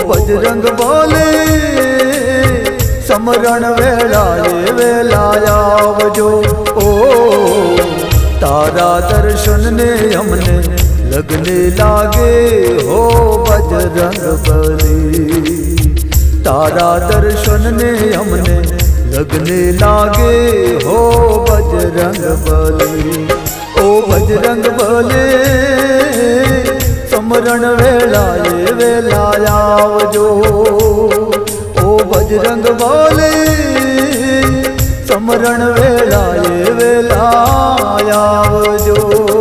बजरंग बोले समरण वेलाए वेलाया आवजो। ओ तारा दर्शन ने हमने लगने लागे हो बजरंग बली। तारा दर्शन ने हमने लगने लागे हो बजरंग बली। ओ बजरंग बली समरण वेलाए वेलाया आवजो। ओ बजरंग बोले समरण वेलाए वेलाया आवजो।